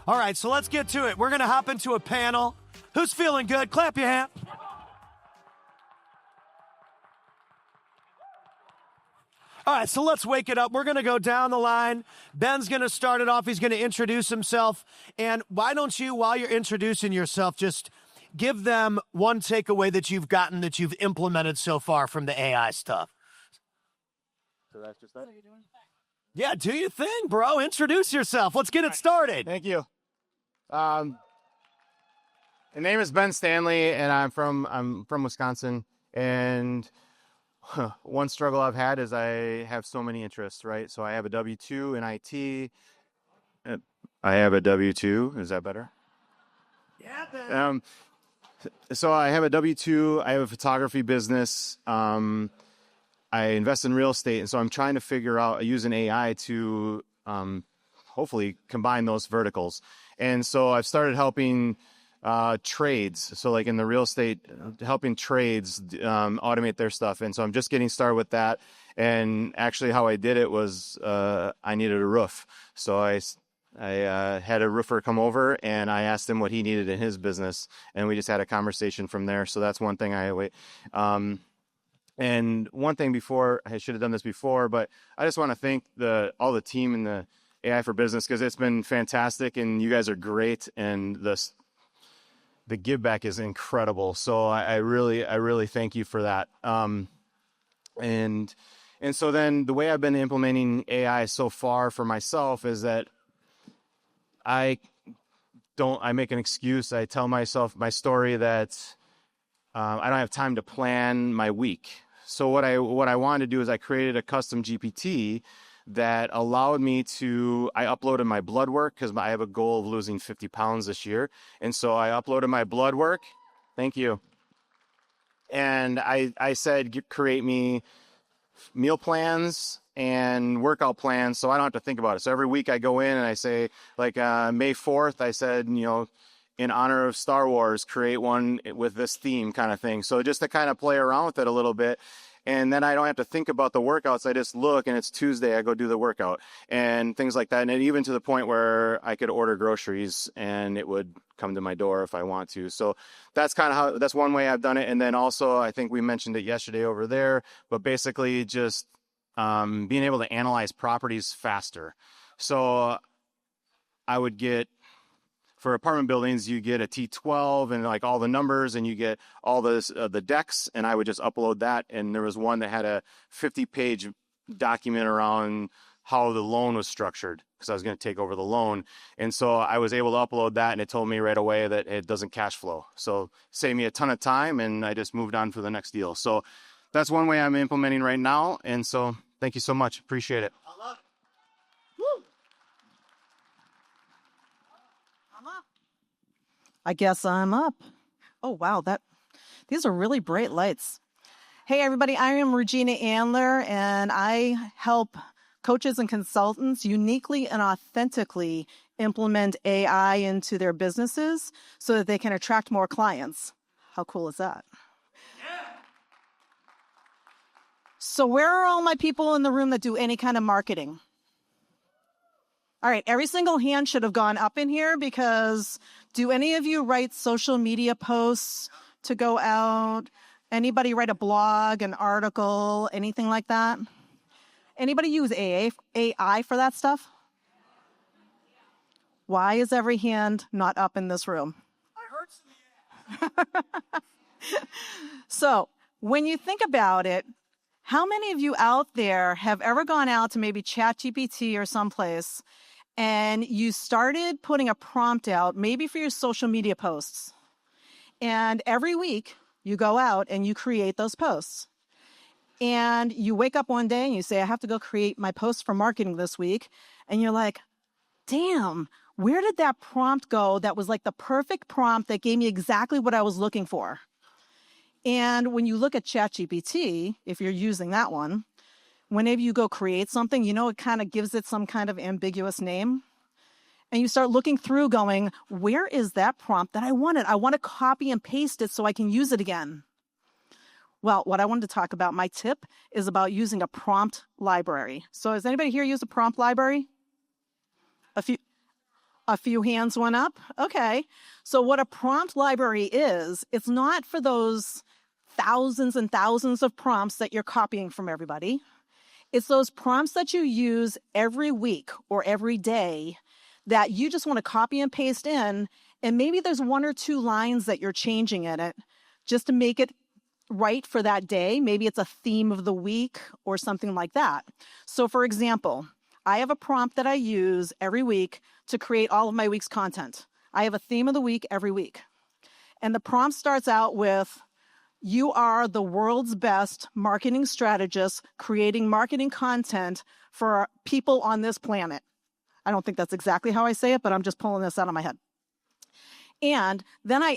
All right, so let's get to it. We're going to hop into a panel. Who's feeling good? Clap your hand. All right, so let's wake it up. We're going to go down the line. Ben's going to start it off. He's going to introduce himself. And why don't you, while you're introducing yourself, just give them one takeaway that you've gotten that you've implemented so far from the AI stuff. So that's just that? Yeah, do your thing, bro. Introduce yourself. Let's get it started. Thank you. The name is Ben Stanley, and I'm from Wisconsin. And one struggle I've had is I have so many interests, right? So I have a W-2 in IT. I have a W-2. Is that better? Yeah, Ben. So I have a W-2. I have a photography business. I invest in real estate, and so I'm trying to figure out using AI to hopefully combine those verticals. And so I've started helping trades. So like in the real estate, helping trades automate their stuff. And so I'm just getting started with that. And actually how I did it was I needed a roof. So I had a roofer come over and I asked him what he needed in his business. And we just had a conversation from there. So that's one thing and one thing before, I should have done this before, but I just want to thank all the team in the AI for Business because it's been fantastic and you guys are great and the give back is incredible. So I really thank you for that. And so then the way I've been implementing AI so far for myself is that I make an excuse. I tell myself my story that I don't have time to plan my week. So what I wanted to do is I created a custom GPT that allowed me to, I uploaded my blood work because I have a goal of losing 50 pounds this year. And so I uploaded my blood work. Thank you. And I said, create me meal plans and workout plans so I don't have to think about it. So every week I go in and I say, like May 4th, I said, in honor of Star Wars, create one with this theme kind of thing. So just to kind of play around with it a little bit. And then I don't have to think about the workouts. I just look and it's Tuesday, I go do the workout and things like that. And even to the point where I could order groceries and it would come to my door if I want to. So that's kind of that's one way I've done it. And then also, I think we mentioned it yesterday over there, but basically just being able to analyze properties faster. So I would get, for apartment buildings, you get a T12 and like all the numbers and you get all the decks, and I would just upload that. And there was one that had a 50-page document around how the loan was structured because I was going to take over the loan. And so I was able to upload that and it told me right away that it doesn't cash flow. So saved me a ton of time and I just moved on for the next deal. So that's one way I'm implementing right now. And so thank you so much. Appreciate it. I love it. I guess I'm up. Oh, wow. These are really bright lights. Hey, everybody. I am Regina Chandler, and I help coaches and consultants uniquely and authentically implement AI into their businesses so that they can attract more clients. How cool is that? Yeah. So where are all my people in the room that do any kind of marketing? All right, every single hand should have gone up in here because do any of you write social media posts to go out? Anybody write a blog, an article, anything like that? Anybody use AI for that stuff? Why is every hand not up in this room? I heard some. So when you think about it, how many of you out there have ever gone out to maybe ChatGPT or someplace and you started putting a prompt out, maybe for your social media posts. And every week you go out and you create those posts. And you wake up one day and you say, I have to go create my post for marketing this week. And you're like, damn, where did that prompt go that was like the perfect prompt that gave me exactly what I was looking for? And when you look at ChatGPT, if you're using that one, whenever you go create something, it kind of gives it some kind of ambiguous name. And you start looking through going, where is that prompt that I wanted? I want to copy and paste it so I can use it again. Well, what I wanted to talk about, my tip, is about using a prompt library. So has anybody here used a prompt library? A few. A few hands went up. Okay. So what a prompt library is, it's not for those thousands and thousands of prompts that you're copying from everybody. It's those prompts that you use every week or every day that you just want to copy and paste in. And maybe there's 1 or 2 lines that you're changing in it just to make it right for that day. Maybe it's a theme of the week or something like that. So for example, I have a prompt that I use every week to create all of my week's content. I have a theme of the week every week. And the prompt starts out with, you are the world's best marketing strategist creating marketing content for people on this planet. I don't think that's exactly how I say it, but I'm just pulling this out of my head. And then I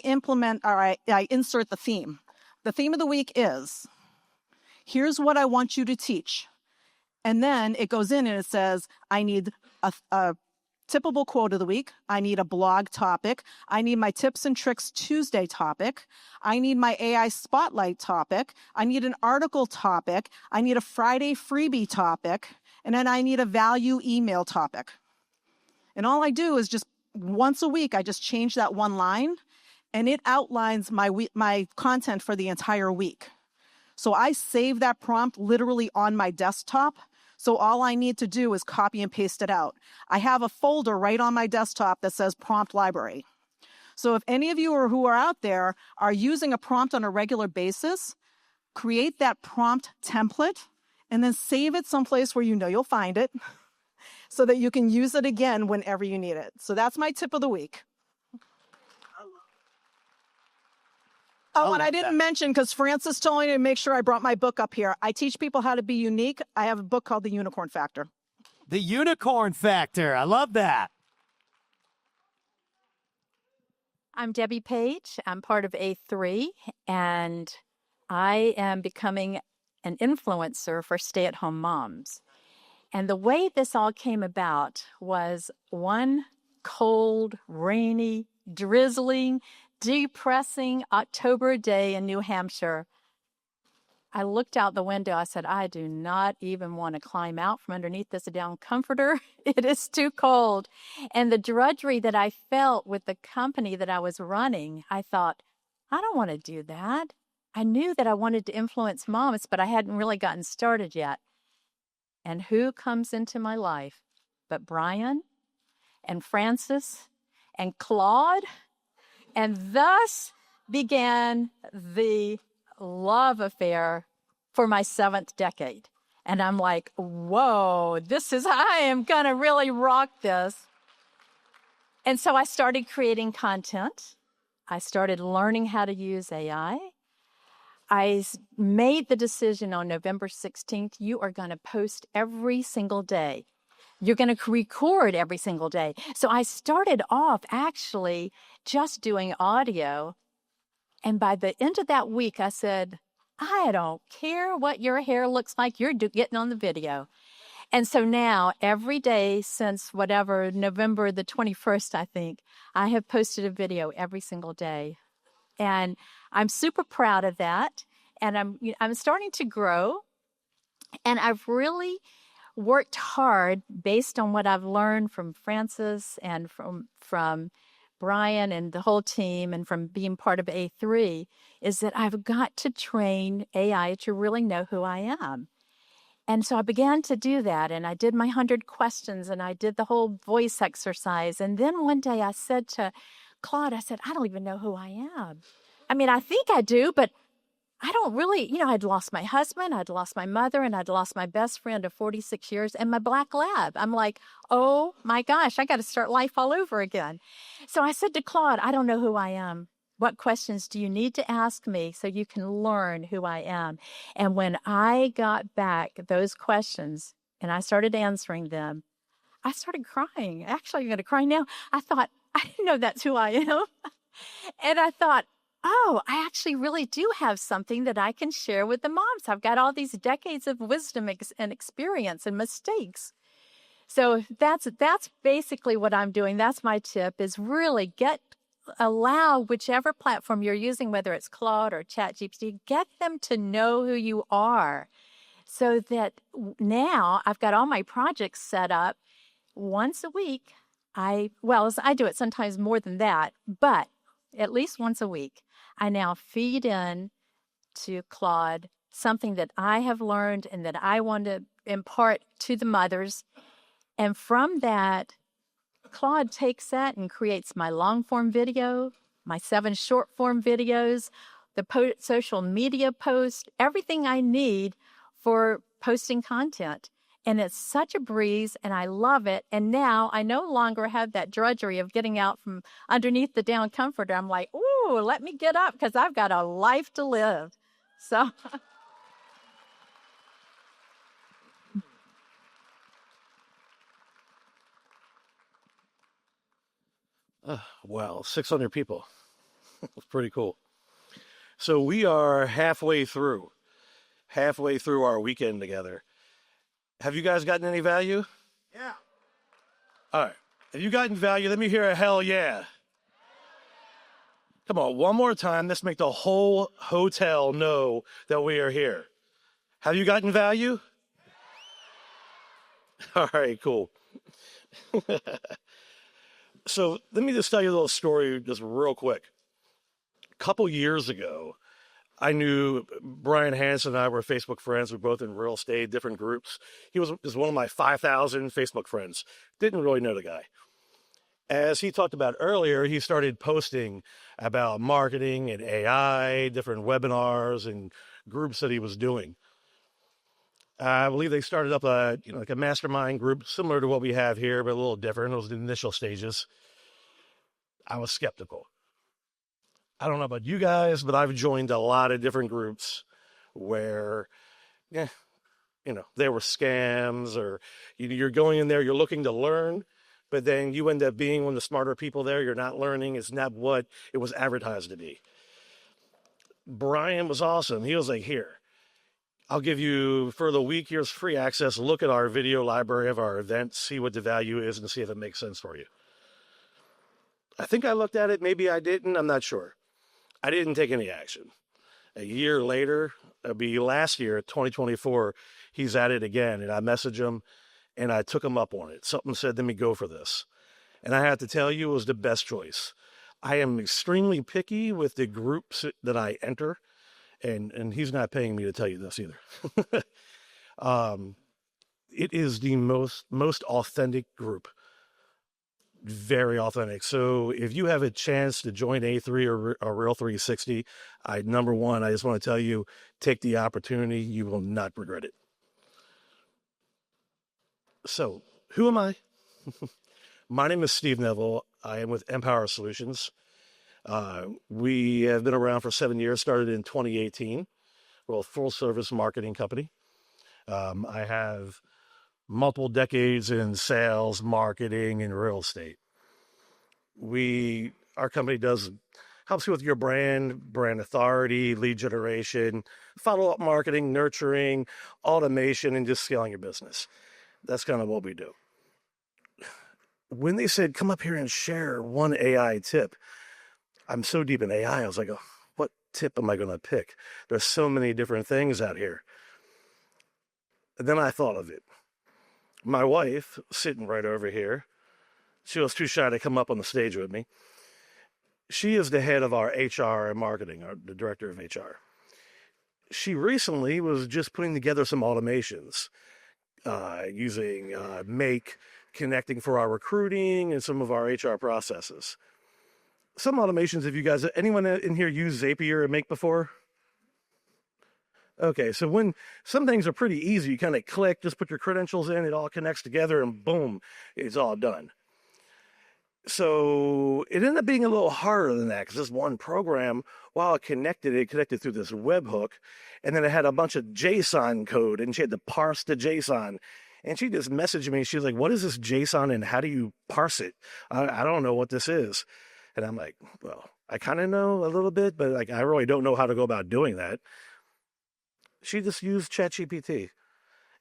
insert the theme. The theme of the week is, here's what I want you to teach. And then it goes in and it says, I need a tippable quote of the week. I need a blog topic. I need my tips and tricks Tuesday topic. I need my AI spotlight topic. I need an article topic. I need a Friday freebie topic. And then I need a value email topic. And all I do is just once a week, I just change that one line and it outlines my content for the entire week. So I save that prompt literally on my desktop. So all I need to do is copy and paste it out. I have a folder right on my desktop that says prompt library. So if any of you who are out there are using a prompt on a regular basis, create that prompt template and then save it someplace where you know you'll find it so that you can use it again whenever you need it. So that's my tip of the week. Oh, and I didn't mention, because Francis told me to make sure I brought my book up here. I teach people how to be unique. I have a book called The Unicorn Factor. The Unicorn Factor. I love that. I'm Debbie Page. I'm part of A3, and I am becoming an influencer for stay-at-home moms. And the way this all came about was one cold, rainy, drizzling, depressing October day in New Hampshire. I looked out the window. I said, I do not even want to climb out from underneath this down comforter. It is too cold. And the drudgery that I felt with the company that I was running, I thought, I don't want to do that. I knew that I wanted to influence moms, but I hadn't really gotten started yet. And who comes into my life but Brian and Francis and Claude? And thus began the love affair for my 7th decade. And I'm like, whoa, I am going to really rock this. And so I started creating content. I started learning how to use AI. I made the decision on November 16th, you are going to post every single day. You're going to record every single day. So I started off actually just doing audio. And by the end of that week, I said, I don't care what your hair looks like. You're getting on the video. And so now every day since November the 21st, I think, I have posted a video every single day. And I'm super proud of that. And I'm starting to grow. And I've really worked hard based on what I've learned from Francis and from Brian and the whole team and from being part of A3, is that I've got to train AI to really know who I am. And so I began to do that, and I did my 100 questions, and I did the whole voice exercise. And then one day I said to Claude, I said, I don't even know who I am. I mean, I think I do, but I don't really, I'd lost my husband, I'd lost my mother, and I'd lost my best friend of 46 years and my black lab. I'm like, oh my gosh, I got to start life all over again. So I said to Claude, I don't know who I am. What questions do you need to ask me so you can learn who I am? And when I got back those questions and I started answering them, I started crying. Actually, I'm going to cry now. I thought, I didn't know that's who I am. And I thought, oh, I actually really do have something that I can share with the moms. I've got all these decades of wisdom and experience and mistakes. So that's basically what I'm doing. That's my tip, is really allow whichever platform you're using, whether it's Claude or ChatGPT, get them to know who you are, so that now I've got all my projects set up. Once a week, I do it sometimes more than that, but at least once a week, I now feed in to Claude something that I have learned and that I want to impart to the mothers. And from that, Claude takes that and creates my long form video, my 7 short form videos, the social media post, everything I need for posting content. And it's such a breeze, and I love it. And now I no longer have that drudgery of getting out from underneath the down comforter. I'm like, ooh, let me get up because I've got a life to live. So wow, 600 people. That's pretty cool. So we are halfway through our weekend together. Have you guys gotten any value? Yeah. All right. Have you gotten value? Let me hear a hell yeah. Come on, one more time. Let's make the whole hotel know that we are here. Have you gotten value? All right, cool. So let me just tell you a little story just real quick. A couple years ago, I knew Brian Hansen and I were Facebook friends. We're both in real estate, different groups. He was just one of my 5,000 Facebook friends. Didn't really know the guy. As he talked about earlier, he started posting about marketing and AI, different webinars and groups that he was doing. I believe they started up like a mastermind group similar to what we have here, but a little different. It was the initial stages. I was skeptical. I don't know about you guys, but I've joined a lot of different groups where, there were scams, or you're going in there, you're looking to learn, but then you end up being one of the smarter people there. You're not learning. It's not what it was advertised to be. Brian was awesome. He was like, here, I'll give you, for the week, here's free access. Look at our video library of our events, see what the value is, and see if it makes sense for you. I think I looked at it. Maybe I didn't. I'm not sure. I didn't take any action. A year later, it'll be last year, 2024, he's at it again. And I messaged him, and I took him up on it. Something said, let me go for this. And I have to tell you, it was the best choice. I am extremely picky with the groups that I enter. And he's not paying me to tell you this either. It is the most authentic group. Very authentic. So if you have a chance to join A3 or Real 360, number one, I just want to tell you, take the opportunity. You will not regret it. So who am I? My name is Steve Neville. I am with Empower Solutions. We have been around for 7 years, started in 2018. We're a full service marketing company. I have multiple decades in sales, marketing, and real estate. Our company helps you with your brand authority, lead generation, follow-up marketing, nurturing, automation, and just scaling your business. That's kind of what we do. When they said, come up here and share one AI tip, I'm so deep in AI, I was like, oh, what tip am I going to pick? There's so many different things out here. And then I thought of it. My wife, sitting right over here, she was too shy to come up on the stage with me. She is the head of our HR and marketing, the director of HR. She recently was just putting together some automations using Make, connecting for our recruiting and some of our HR processes. Some automations, if you guys, anyone in here use Zapier and Make before? Okay, so when some things are pretty easy, you kind of click, just put your credentials in, it all connects together, and boom, it's all done. So it ended up being a little harder than that, because this one program, while it connected through this webhook, and then it had a bunch of JSON code, and she had to parse the JSON. And she just messaged me, she was like, what is this JSON, and how do you parse it? I don't know what this is. And I'm like, well, I kind of know a little bit, but I really don't know how to go about doing that. She just used ChatGPT,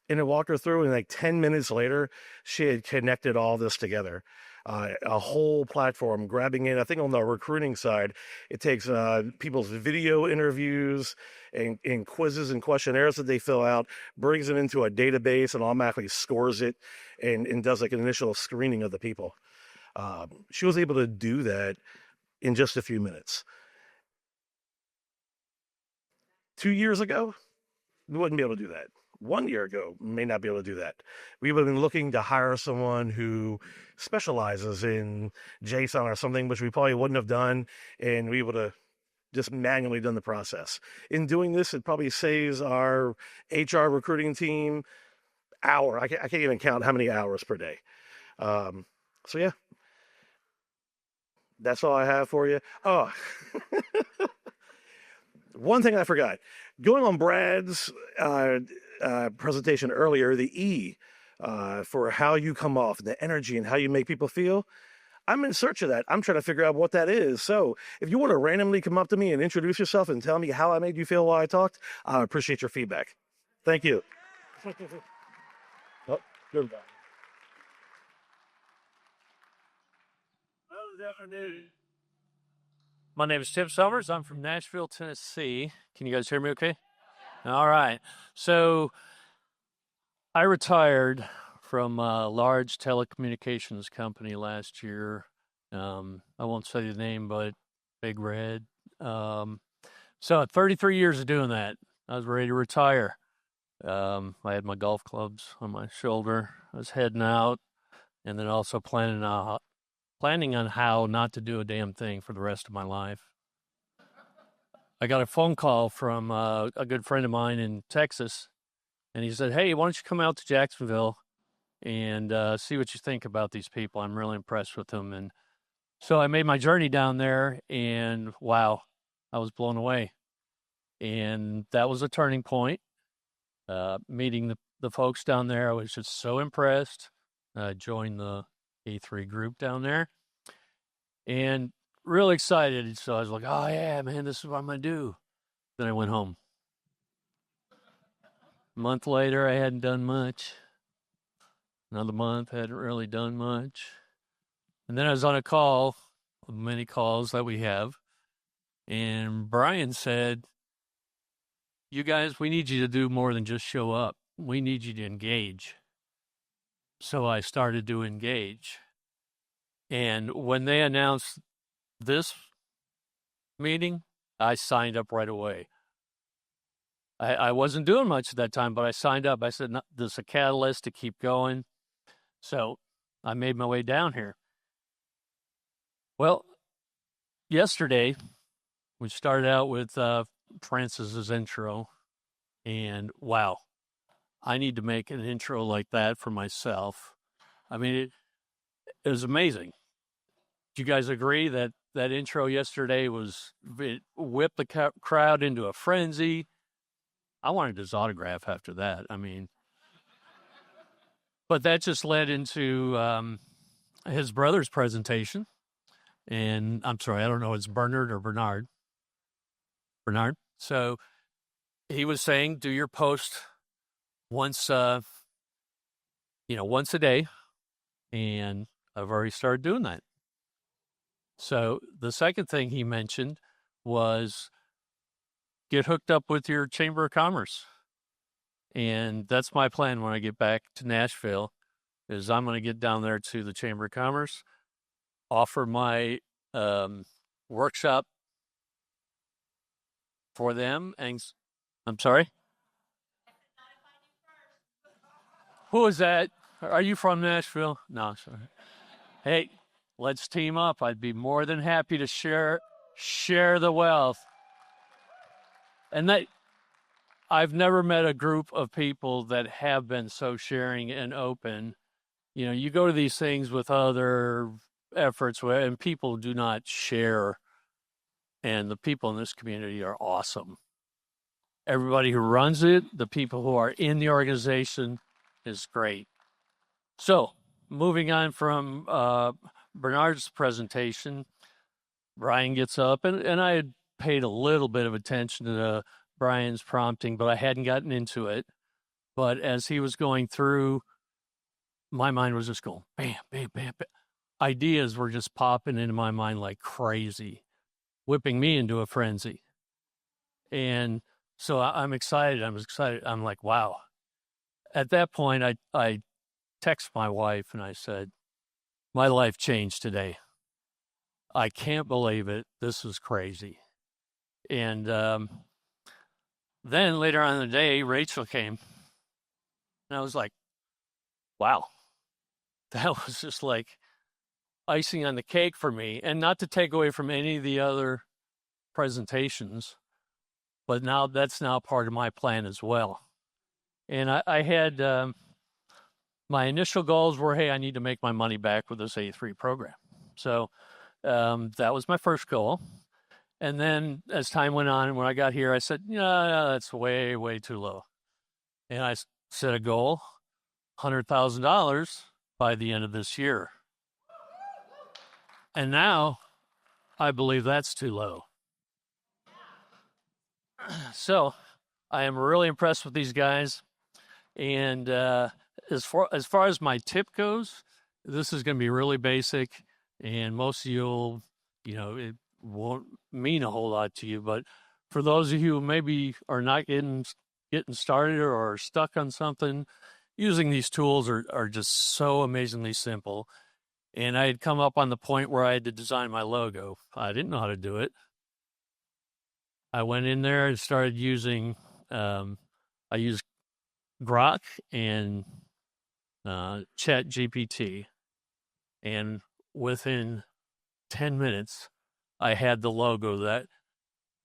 and it walked her through, and 10 minutes later, she had connected all this together. A whole platform, grabbing in, I think on the recruiting side, it takes people's video interviews and quizzes and questionnaires that they fill out, brings it into a database and automatically scores it and does an initial screening of the people. She was able to do that in just a few minutes. 2 years ago, we wouldn't be able to do that. 1 year ago, may not be able to do that. We would have been looking to hire someone who specializes in JSON or something, which we probably wouldn't have done, and we would have just manually done the process. In doing this, it probably saves our HR recruiting team I can't even count how many hours per day. So yeah, that's all I have for you. Oh, one thing I forgot. Going on Brad's presentation earlier, the E for how you come off, the energy and how you make people feel. I'm in search of that. I'm trying to figure out what that is. So if you want to randomly come up to me and introduce yourself and tell me how I made you feel while I talked, I appreciate your feedback. Thank you. Oh, goodbye. Good afternoon. My name is Tim Summers. I'm from Nashville, Tennessee. Can you guys hear me okay? All right. So I retired from a large telecommunications company last year. I won't say the name, but Big Red. So at 33 years of doing that, I was ready to retire. I had my golf clubs on my shoulder. I was heading out, and then also planning on how not to do a damn thing for the rest of my life. I got a phone call from a good friend of mine in Texas, and he said, "Hey, why don't you come out to Jacksonville and see what you think about these people? I'm really impressed with them." And so I made my journey down there, and wow, I was blown away. And that was a turning point. Meeting the folks down there, I was just so impressed. I joined the A3 group down there. And really excited. So I was like, oh, yeah, man, this is what I'm going to do. Then I went home. A month later, I hadn't done much. Another month, hadn't really done much. And then I was on a call, many calls that we have. And Brian said, you guys, we need you to do more than just show up. We need you to engage. So I started to engage. And when they announced this meeting, I signed up right away. I wasn't doing much at that time, but I signed up. I said, this is a catalyst to keep going. So I made my way down here. Well, yesterday, we started out with Francis's intro. And wow, I need to make an intro like that for myself. I mean, it was amazing. Do you guys agree that that intro yesterday it whipped the crowd into a frenzy? I wanted his autograph after that. I mean, but that just led into his brother's presentation. And I'm sorry, I don't know, it's Bernard or Bernard. Bernard. So he was saying, do your post once a day. And I've already started doing that. So the second thing he mentioned was get hooked up with your Chamber of Commerce. And that's my plan when I get back to Nashville is I'm going to get down there to the Chamber of Commerce, offer my workshop for them. And I'm sorry? Who is that? Are you from Nashville? No, sorry. Hey, let's team up. I'd be more than happy to share the wealth. And that I've never met a group of people that have been so sharing and open. You know, you go to these things with other efforts and people do not share. And the people in this community are awesome. Everybody who runs it, the people who are in the organization is great. So moving on from Bernard's presentation, Brian gets up, and I had paid a little bit of attention to Brian's prompting, but I hadn't gotten into it. But as he was going through, my mind was just going, bam, bam, bam, bam. Ideas were just popping into my mind like crazy, whipping me into a frenzy. And so I'm excited. I'm like, wow. At that point, I text my wife and I said, my life changed today. I can't believe it. This was crazy. And then later on in the day, Rachel came. And I was like, wow, that was just like icing on the cake for me. And not to take away from any of the other presentations, but now that's now part of my plan as well. And I had my initial goals were, hey, I need to make my money back with this A3 program. So that was my first goal. And then as time went on, and when I got here, I said, no, that's way, way too low. And I set a goal, $100,000 by the end of this year. And now I believe that's too low. So I am really impressed with these guys. And as far as my tip goes, this is going to be really basic. And most of you, it won't mean a whole lot to you. But for those of you who maybe are not getting started or are stuck on something, using these tools are just so amazingly simple. And I had come up on the point where I had to design my logo. I didn't know how to do it. I went in there and started using, I used Grok and ChatGPT. And within 10 minutes, I had the logo that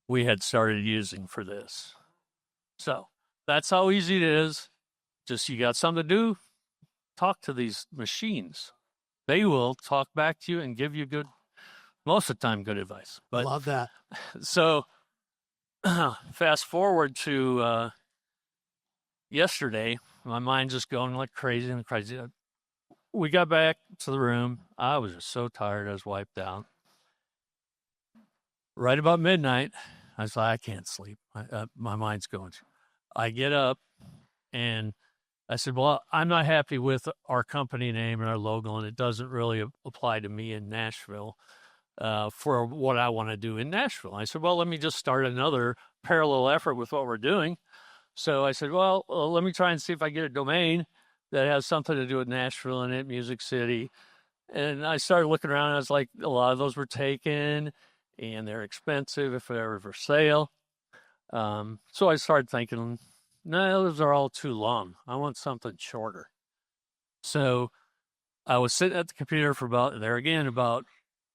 we had started using for this. So that's how easy it is. Just you got something to do, talk to these machines. They will talk back to you and give you most of the time, good advice. But Love that. So fast forward to yesterday, my mind's just going like crazy and crazy. We got back to the room. I was just so tired. I was wiped out. Right about midnight, I was like, I can't sleep. My mind's going. I get up and I said, well, I'm not happy with our company name and our logo, and it doesn't really apply to me in Nashville for what I want to do in Nashville. I said, well, let me just start another parallel effort with what we're doing. So I said, well, let me try and see if I get a domain that has something to do with Nashville and it, Music City. And I started looking around, and I was like, a lot of those were taken, and they're expensive if they're ever for sale. So I started thinking, no, those are all too long. I want something shorter. So I was sitting at the computer for about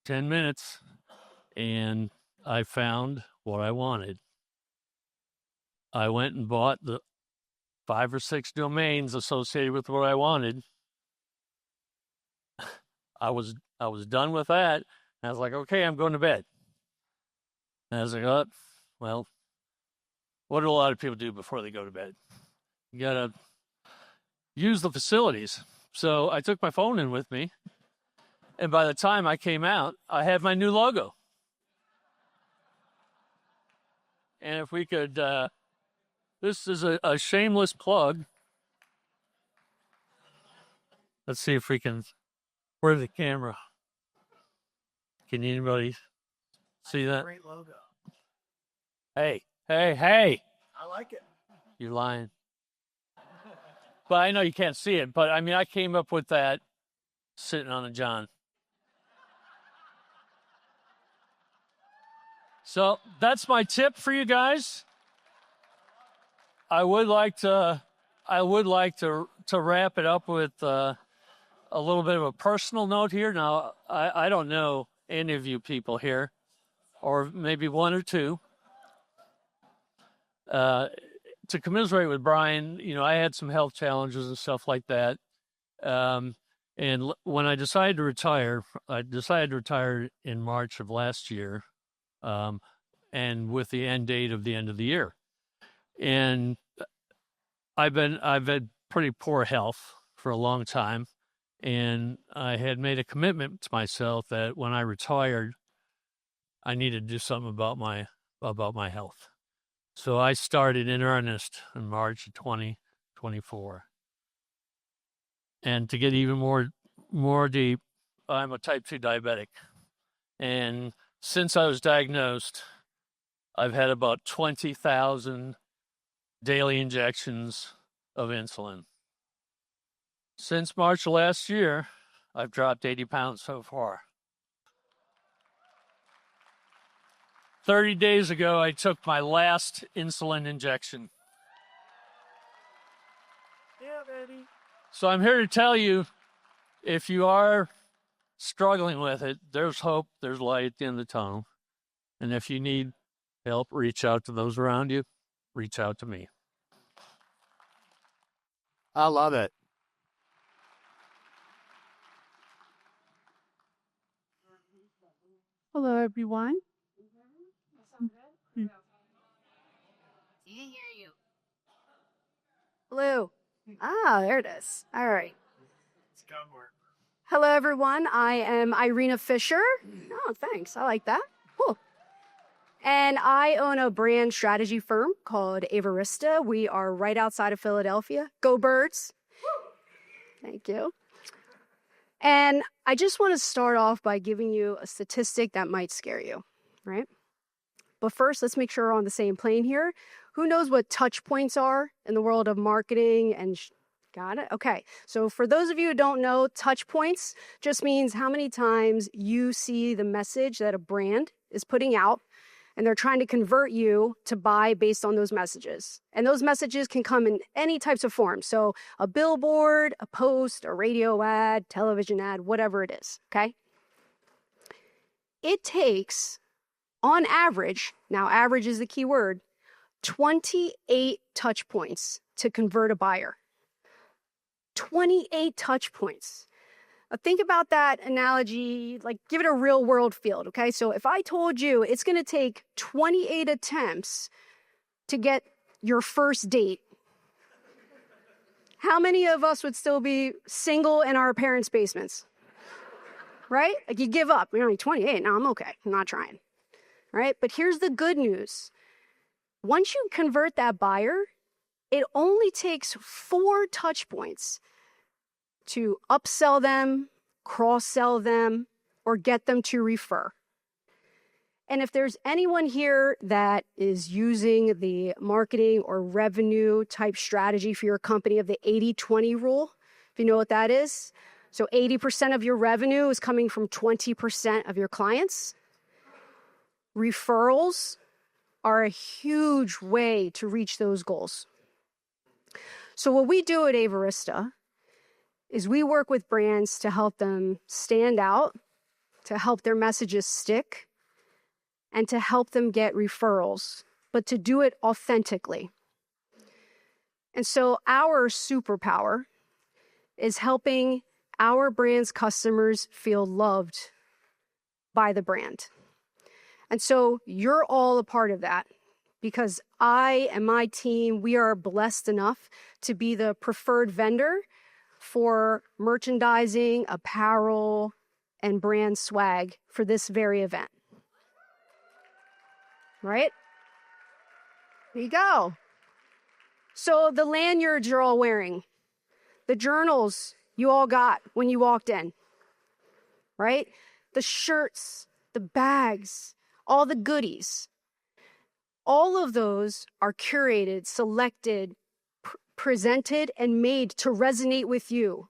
10 minutes, and I found what I wanted. I went and bought the 5 or 6 domains associated with what I wanted. I was done with that. And I was like, okay, I'm going to bed. And I was like, oh, well, what do a lot of people do before they go to bed? You got to use the facilities. So I took my phone in with me. And by the time I came out, I had my new logo. And if we could, this is a shameless plug. Let's see if we can, where's the camera? Can anybody see that? Great logo. Hey. I like it. You're lying. But I know you can't see it, but I mean, I came up with that sitting on a John. So that's my tip for you guys. I would like to wrap it up with a little bit of a personal note here. Now, I don't know any of you people here, or maybe one or two. To commiserate with Brian, I had some health challenges and stuff like that. And when I decided to retire in March of last year, and with the end date of the end of the year. And I've had pretty poor health for a long time, and I had made a commitment to myself that when I retired, I needed to do something about my health. So I started in earnest in March of 2024. And to get even more deep, I'm a type 2 diabetic. And since I was diagnosed, I've had about 20,000 daily injections of insulin. Since March of last year, I've dropped 80 pounds so far. 30 days ago, I took my last insulin injection. Yeah, baby. So I'm here to tell you, if you are struggling with it, there's hope, there's light at the end of the tunnel. And if you need help, reach out to those around you, reach out to me. I love it. Hello, everyone. Can't hear you. Hello. Ah, there it is. All right. Hello, everyone. I am Irina Fisher. Oh, thanks. I like that. Cool. And I own a brand strategy firm called Avarista. We are right outside of Philadelphia. Go Birds. Thank you. And I just want to start off by giving you a statistic that might scare you, right? But first, let's make sure we're on the same plane here. Who knows what touch points are in the world of marketing and got it? Okay. So for those of you who don't know, touch points just means how many times you see the message that a brand is putting out, and they're trying to convert you to buy based on those messages. And those messages can come in any types of forms. So a billboard, a post, a radio ad, television ad, whatever it is, okay? It takes, on average, now average is the key word, 28 touch points to convert a buyer. 28 touch points. Think about that analogy, like give it a real world field, okay? So if I told you it's going to take 28 attempts to get your first date, how many of us would still be single in our parents' basements? Right? Like you give up. You're only 28. Now I'm okay. I'm not trying. Right? But here's the good news. Once you convert that buyer, it only takes 4 touch points to upsell them, cross-sell them, or get them to refer. And if there's anyone here that is using the marketing or revenue type strategy for your company of the 80-20 rule, if you know what that is, so 80% of your revenue is coming from 20% of your clients. Referrals are a huge way to reach those goals. So what we do at Avarista is we work with brands to help them stand out, to help their messages stick, and to help them get referrals, but to do it authentically. And so our superpower is helping our brand's customers feel loved by the brand. And so you're all a part of that, because I and my team, we are blessed enough to be the preferred vendor for merchandising, apparel, and brand swag for this very event. Right? There you go. So the lanyards you're all wearing, the journals you all got when you walked in, right? The shirts, the bags, all the goodies. All of those are curated, selected, presented, and made to resonate with you,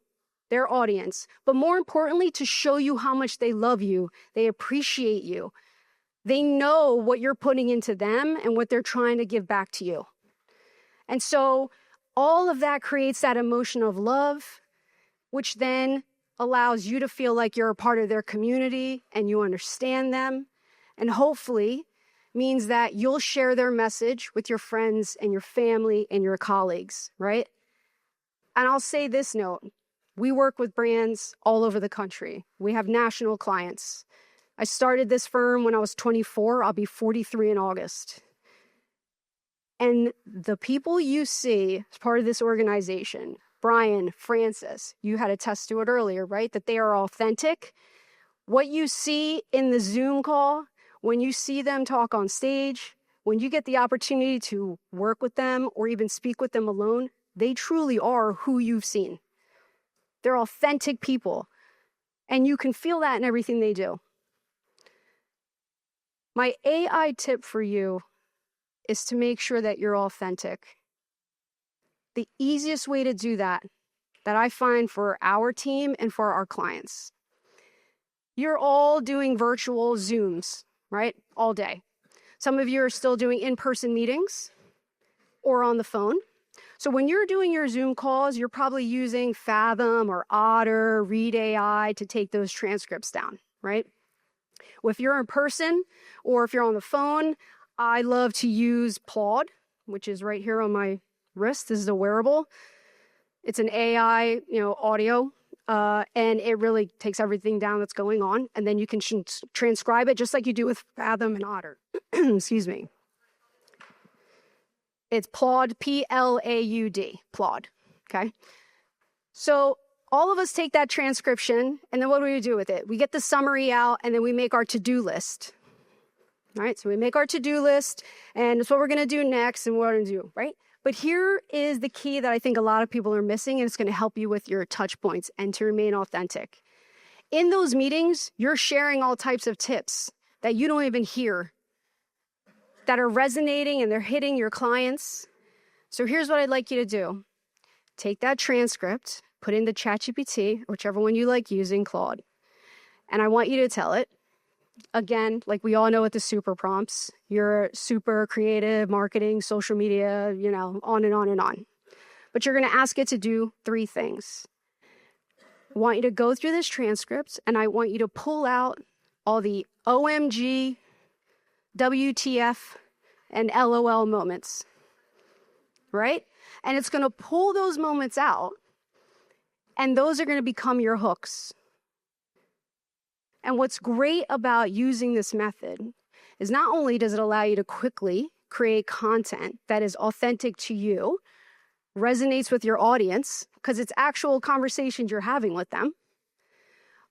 their audience, but more importantly, to show you how much they love you, they appreciate you. They know what you're putting into them and what they're trying to give back to you. And so all of that creates that emotion of love, which then allows you to feel like you're a part of their community and you understand them, and hopefully means that you'll share their message with your friends and your family and your colleagues, right? And I'll say this note. We work with brands all over the country. We have national clients. I started this firm when I was 24. I'll be 43 in August. And the people you see as part of this organization, Brian, Francis, you had attest to it earlier, right? That they are authentic. What you see in the Zoom call, when you see them talk on stage, when you get the opportunity to work with them or even speak with them alone, they truly are who you've seen. They're authentic people, and you can feel that in everything they do. My AI tip for you is to make sure that you're authentic. The easiest way to do that that I find for our team and for our clients. You're all doing virtual Zooms, right? All day. Some of you are still doing in-person meetings or on the phone. So when you're doing your Zoom calls, you're probably using Fathom or Otter, Read AI to take those transcripts down, right? Well, if you're in person or if you're on the phone, I love to use Claude, which is right here on my wrist. This is a wearable. It's an AI, audio, and it really takes everything down that's going on. And then you can transcribe it just like you do with Fathom and Otter. Excuse me. It's Plaud, P-L-A-U-D, Plaud, okay? So all of us take that transcription, and then what do we do with it? We get the summary out, and then we make our to-do list. All right, so we make our to-do list, and it's what we're going to do next and what we're going to do, right? But here is the key that I think a lot of people are missing, and it's going to help you with your touch points and to remain authentic. In those meetings, you're sharing all types of tips that you don't even hear that are resonating and they're hitting your clients. So here's what I'd like you to do. Take that transcript, put in the ChatGPT, whichever one you like using, Claude, and I want you to tell it. Again, like we all know with the super prompts, you're super creative, marketing, social media, on and on and on. But you're going to ask it to do 3 things. I want you to go through this transcript, and I want you to pull out all the OMG, WTF, and LOL moments, right? And it's going to pull those moments out, and those are going to become your hooks. And what's great about using this method is not only does it allow you to quickly create content that is authentic to you, resonates with your audience, because it's actual conversations you're having with them,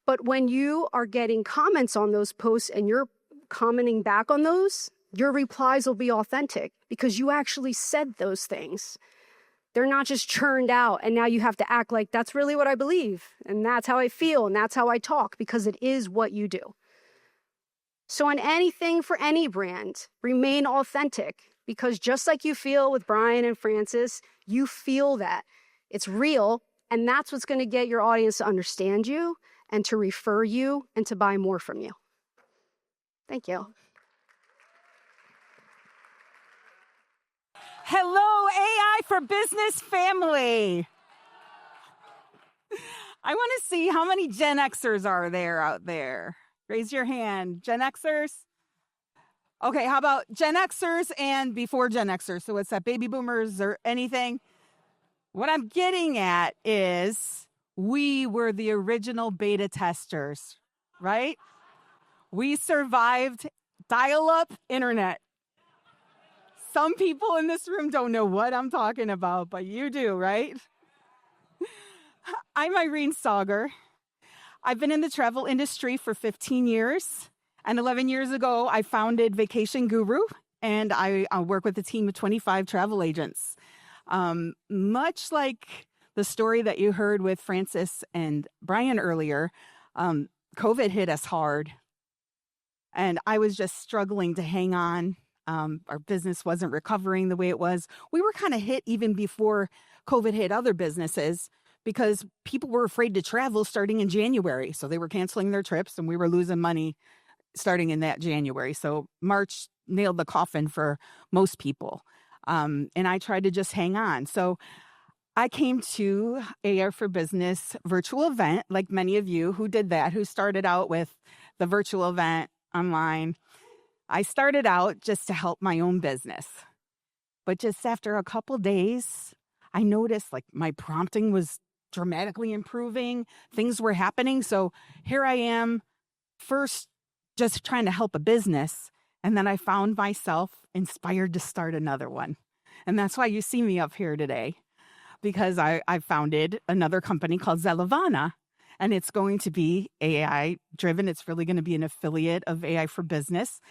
but when you are getting comments on those posts and you're commenting back on those, your replies will be authentic because you actually said those things. They're not just churned out and now you have to act like that's really what I believe and that's how I feel and that's how I talk, because it is what you do. So on anything for any brand, remain authentic, because just like you feel with Brian and Francis, you feel that. It's real, and that's what's going to get your audience to understand you and to refer you and to buy more from you. Thank you. Hello, AI for Business family. I want to see how many Gen Xers are there out there. Raise your hand. Gen Xers? Okay, how about Gen Xers and before Gen Xers? So what's that, baby boomers or anything? What I'm getting at is we were the original beta testers, right? We survived dial-up internet. Some people in this room don't know what I'm talking about, but you do, right? I'm Irene Sauger. I've been in the travel industry for 15 years, and 11 years ago, I founded Vacation Guru, and I work with a team of 25 travel agents. Much like the story that you heard with Francis and Brian earlier, COVID hit us hard, and I was just struggling to hang on. Our business wasn't recovering the way it was. We were kind of hit even before COVID hit other businesses because people were afraid to travel starting in January. So they were canceling their trips and we were losing money starting in that January. So March nailed the coffin for most people. And I tried to just hang on. So I came to AI for Business virtual event, like many of you who did that, who started out with the virtual event online. I started out just to help my own business. But just after a couple days, I noticed like my prompting was dramatically improving. Things were happening. So here I am, first just trying to help a business. And then I found myself inspired to start another one. And that's why you see me up here today, because I founded another company called Zelavana. And it's going to be AI driven. It's really going to be an affiliate of AI for Business.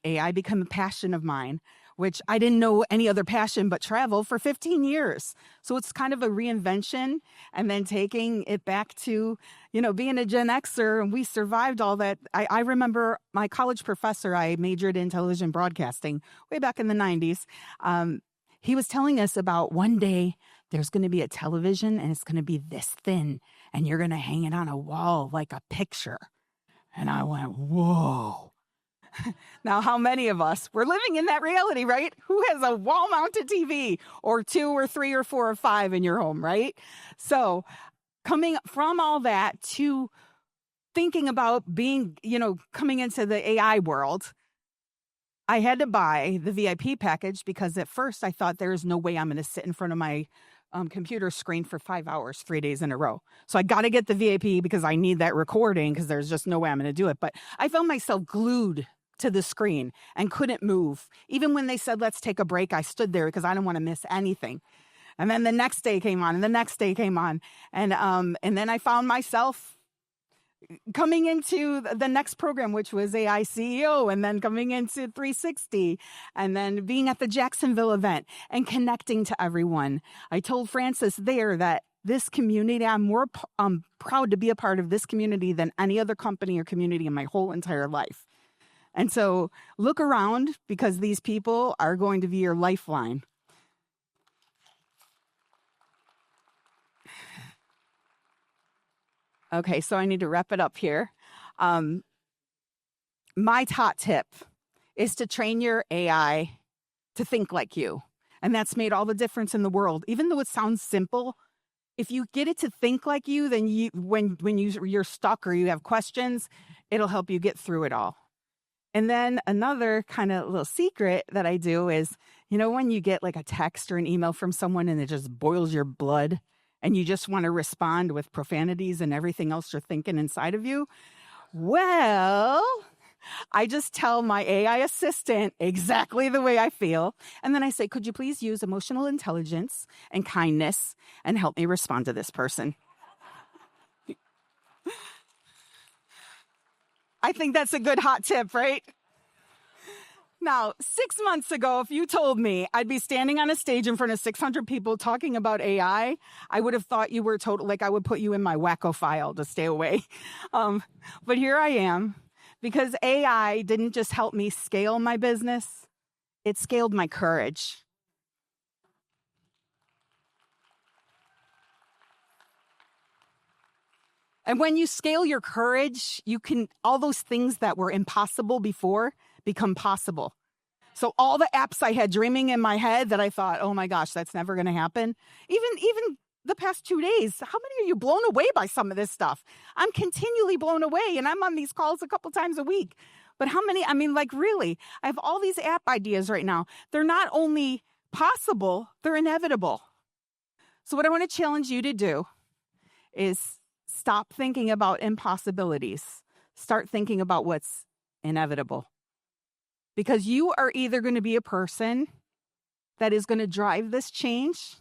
AI became a passion of mine, which I didn't know any other passion but travel for 15 years. So it's kind of a reinvention and then taking it back to, being a Gen Xer, and we survived all that. I remember my college professor, I majored in television broadcasting way back in the 90s. He was telling us about one day there's going to be a television and it's going to be this thin and you're going to hang it on a wall like a picture. And I went, whoa. Now, how many of us, we're living in that reality, right? Who has a wall-mounted TV or 2 or 3 or 4 or 5 in your home, right? So coming from all that to thinking about being, coming into the AI world, I had to buy the VIP package because at first I thought there is no way I'm going to sit in front of my computer screen for 5 hours, 3 days in a row. So I got to get the VIP because I need that recording because there's just no way I'm going to do it. But I found myself glued to the screen and couldn't move. Even when they said, let's take a break, I stood there because I didn't want to miss anything. And then the next day came on and the next day came on. And then I found myself coming into the next program, which was AI CEO, and then coming into 360, and then being at the Jacksonville event and connecting to everyone. I told Francis there that this community, I'm more proud to be a part of this community than any other company or community in my whole entire life. And so look around because these people are going to be your lifeline. Okay, so I need to wrap it up here. My top tip is to train your AI to think like you. And that's made all the difference in the world. Even though it sounds simple, if you get it to think like you, then when you're stuck or you have questions, it'll help you get through it all. And then another kind of little secret that I do is, when you get like a text or an email from someone and it just boils your blood and you just want to respond with profanities and everything else you're thinking inside of you, well, I just tell my AI assistant exactly the way I feel. And then I say, could you please use emotional intelligence and kindness and help me respond to this person? I think that's a good hot tip, right? Now, 6 months ago, if you told me I'd be standing on a stage in front of 600 people talking about AI, I would have thought you were I would put you in my wacko file to stay away. But here I am, because AI didn't just help me scale my business, it scaled my courage. And when you scale your courage, all those things that were impossible before become possible. So all the apps I had dreaming in my head that I thought, oh my gosh, that's never going to happen. Even the past 2 days, how many are you blown away by some of this stuff? I'm continually blown away, and I'm on these calls a couple times a week. But how many, really, I have all these app ideas right now. They're not only possible, they're inevitable. So what I want to challenge you to do is stop thinking about impossibilities. Start thinking about what's inevitable. Because you are either going to be a person that is going to drive this change,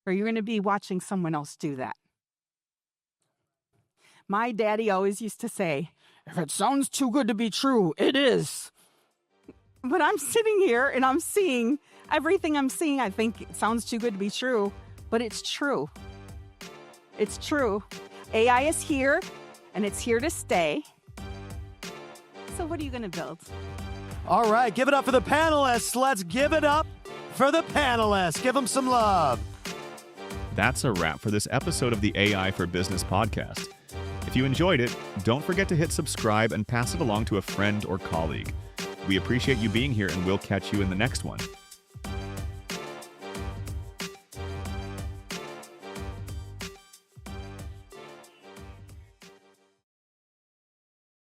or you're going to be watching someone else do that. My daddy always used to say, if it sounds too good to be true, it is. But I'm sitting here and I'm seeing everything I'm seeing. I think it sounds too good to be true, but it's true. It's true. AI is here, and it's here to stay. So what are you going to build? All right, give it up for the panelists. Let's give it up for the panelists. Give them some love. That's a wrap for this episode of the AI for Business podcast. If you enjoyed it, don't forget to hit subscribe and pass it along to a friend or colleague. We appreciate you being here, and we'll catch you in the next one.